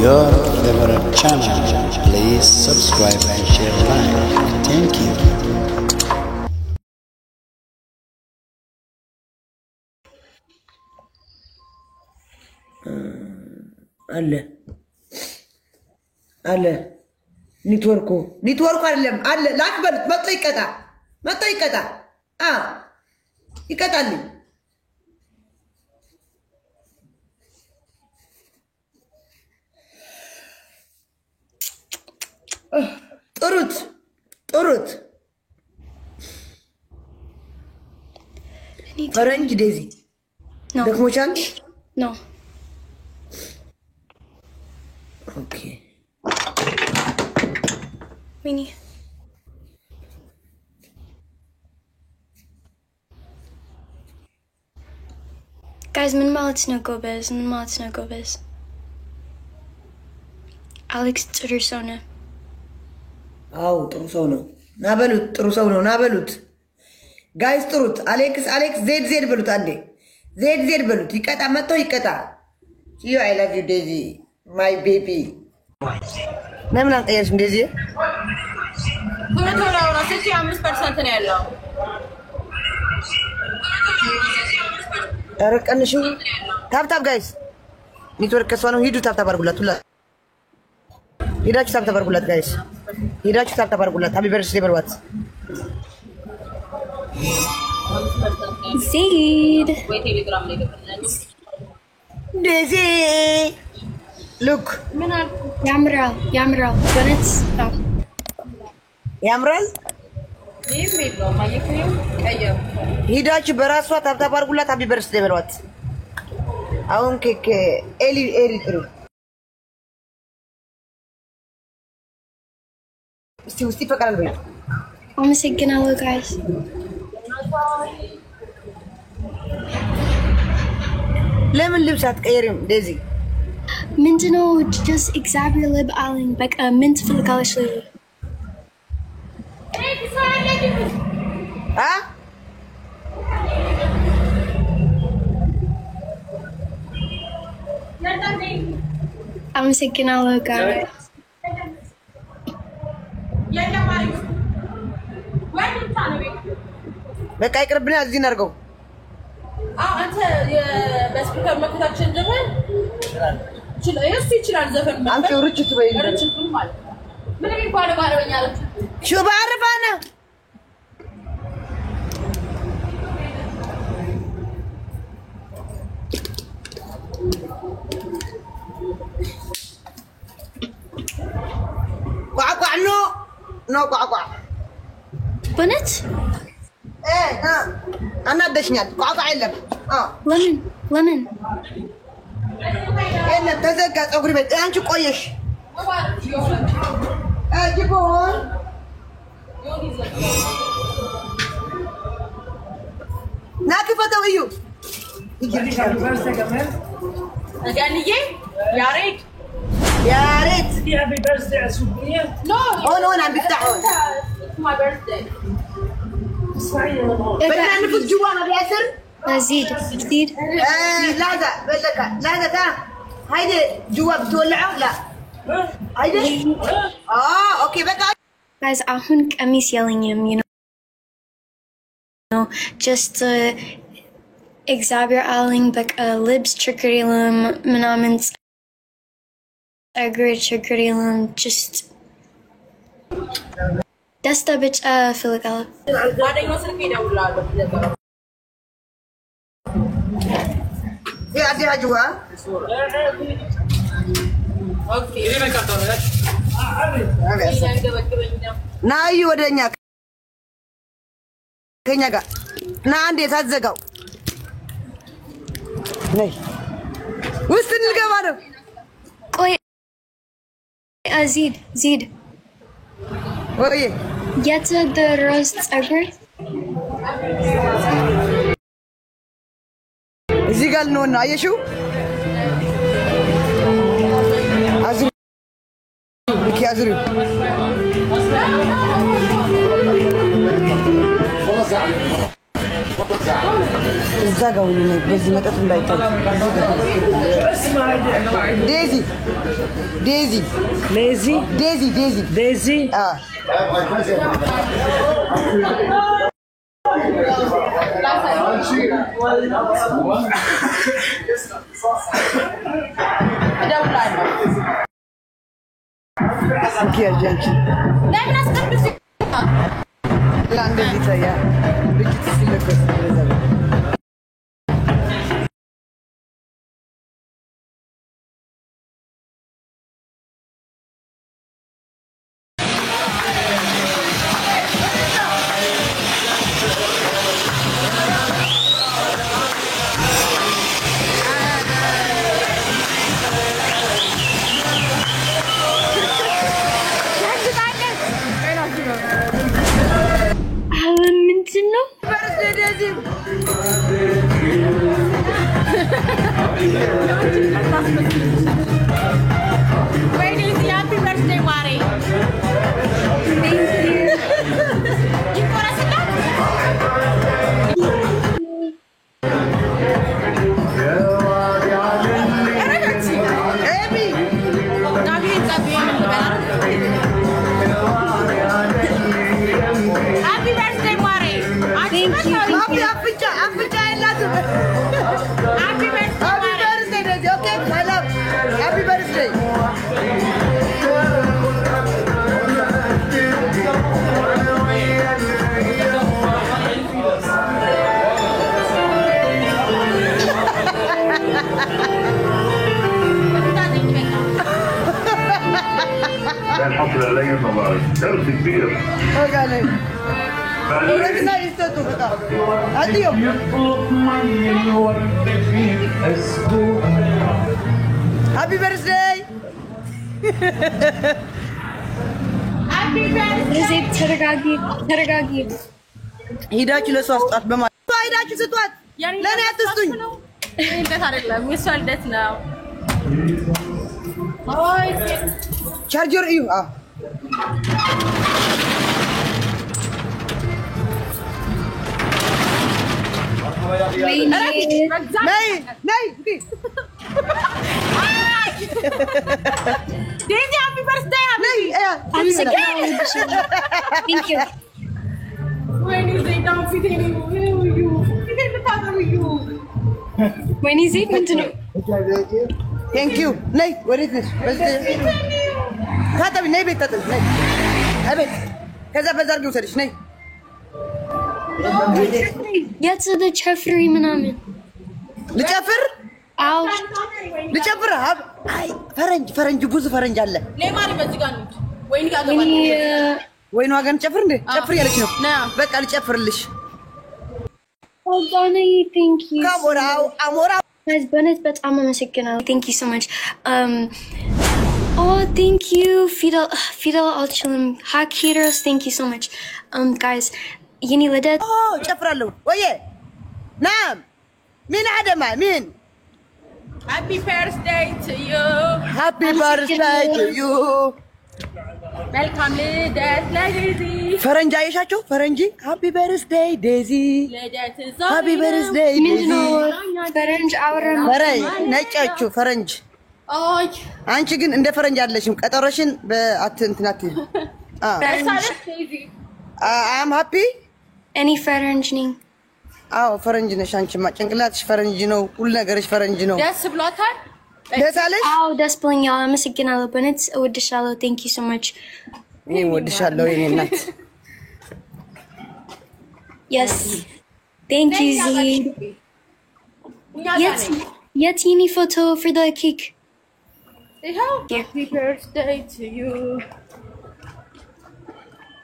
Your favorite channel. Please subscribe and share like. Thank you. الله نيتوركو علم الله لا أكبر ما طيقتا يقطع لي طرت فرنج ديزي دكموشان No. Okay. Winnie. Guys, minimal it's no go biz. Alex Tsursona. Oh, Trusono. Nabelut, Trusono, Nabelut. Guys, Trut. Alex, Z Belut Andy. Z Belut. Hikata Mato Hikata. You, I love you, Daisy. My baby. Nem lang tayo from Daisy. Kuno na 65% na yelo. Tarik ano siya? Tap guys. Network kasano hidu tap bargulat tula. Hiraj tap bargulat guys. Hiraj tap bargulat. Happy birthday berwat. Zaid. Wait telegram lagi. Daisy. Look. Yamral. Donuts. Oh. Yamral? Maybe bro, mali ko yung kayo. Hiraj beraswa tap bargulat happy birthday berwat. Aun que Eli True. Still para calma. Vamos seguir na guys. Lemon lips at Erim, Daisy. Mindano just Xavier Lib Allen, like a mint for the college lily. Huh? I'm seguir na guys. بقى يقربنا عايزين نرجو انت بسبيكر ما كتبتش زمان يشيل زفن انت ورجت تبين من يقالوا بارونيا شو بعرف انا قعقع نو قعقع بنت ايه انا ادشنيات قعقع يلم lemon الا تزقى صغري بيت انت قويش جيبون ناكي فتويو الجانية يا ريت في هابي بيرثدي اسبوعيا هون عم بيفتحوا ماي بيرثداي بدنا نفوت جوا ما بيأثر زيد لحظة تا هيدي جوا بتولعه لا هيدي اوكي بقى guys ahun kamis yelling him you know just Xavier Allen like libs trickerilum menaments agri trickerilum just that's the bitch Philip ada yang masuk ke dalam في عندها جوا اوكي ناي ودنيا كنيا غا نا عندي تزغاو ناي وسط نلقى مارو قوي زيد وي get to the roast agri እዚህ ጋር ነው እና አየሽው አዝሪ እዛ ጋር ሁሉ በዚህ መጠጥ እንዳይታይ ዴዚ ዴዚ Lazy. ዴዚ ዴዚ Daisy. Aqui a gente. ለምን አስቀምጥ Lá እንደዚህ ያ ልጅት ሲለከስ እንደዛ الحفلة لين مبارك درس كبير Happy birthday! Happy birthday! ተረጋጊ ሂዳችሁ ለሷ አስጣት በማለት ሂዳችሁ ስጧት። ለኔ አትስጡኝ። እንዴት አይደለም የሷ ልደት ነው። ቻርጀር እዩ ነይ ዴዚ happy birthday ነይ Thank you. ወይኔ ዘይዳው ፊቴን ፊቴን ልታዘሩዩ ወይኔ ዘይት ምንድነው? ቴንክ ዩ ነይ ወዴት ነሽ? ታጠቢ ነይ ቤት ታጠቢ ነይ አቤት ከዛ በዛ አድርጊ ውሰድሽ ነይ የት ጨፍሪ ምናምን ልጨፍር አው ልጨፍር አይ ፈረንጅ ብዙ ፈረንጅ አለ ሌማሪ በዚህ ጋር ነው ወይኔ ጋር ወይኔ ዋጋን ጨፍር እንዴ ጨፍር ያለች ነው በቃ ልጨፍርልሽ ኦጋኔ thank you አሞራ በነት በጣም አመሰግናለሁ thank you so much oh thank you Fidel Alchilim Hack Heroes thank you so much guys የኔ ልደት ጨፍራለሁ ወዬ ናም ምን አደማ ምን happy birthday to you happy birthday to you welcome ልደት ለዴዚ ፈረንጅ አየሻቸው ፈረንጅ happy birthday ዴዚ ልደት happy birthday ዴዚ ፈረንጅ አወራን ፈረንጅ ነጫችሁ ፈረንጅ ኦይ አንቺ ግን እንደ ፈረንጅ አይደለሽም ቀጠሮሽን በአትንትናት ዴዚ I'm happy እኔ ፈረንጅ ነኝ አዎ ፈረንጅ ነሽ አንቺማ ጭንቅላትሽ ፈረንጅ ነው ሁሉ ነገርሽ ፈረንጅ ነው ደስ ብሎታል ደስ አለሽ አዎ ደስ ብሎኛል አመሰግናለሁ በነት እወድሻለሁ thank you so much እኔ እወድሻለሁ የኔ እናት yes thank you Z Yet any photo for the cake happy birthday to you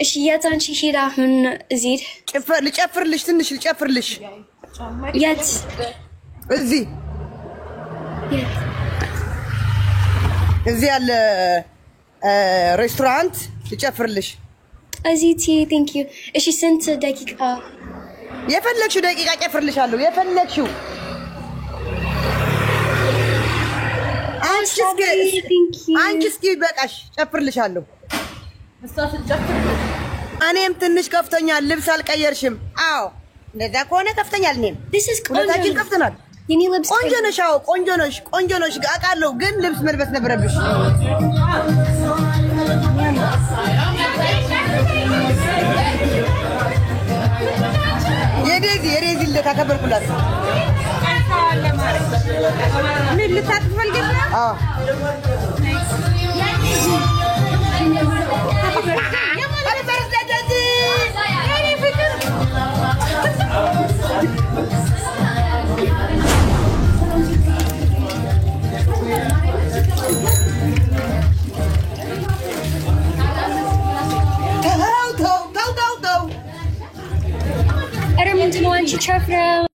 እሺ የት አንቺ ሄዳ አሁን እዚህ ልጨፍርልሽ ትንሽ ልጨፍርልሽ የት እዚህ ያለ ሬስቶራንት ልጨፍርልሽ እዚህ thank you እሺ ስንት ደቂቃ የፈለግሽው ደቂቃ ጨፍርልሻለሁ የፈለግሽው አንቺ እስኪ በቃሽ ጨፍርልሻለሁ እኔም ትንሽ ከፍቶኛል ልብስ አልቀየርሽም አዎ እንደዛ ከሆነ ከፍተኛል። እኔም This is ሁለታችን ከፍተናል። የኔ ልብስ ቆንጆ ነሽ። አዎ ቆንጆ ነሽ አውቃለሁ፣ ግን ልብስ መልበስ ነበረብሽ። የዴዚ ልታከበርኩላት ምን ልታጥፍ ፈልገሽ ነው? አዎ ምንድን ነው አንቺ ቸፍረ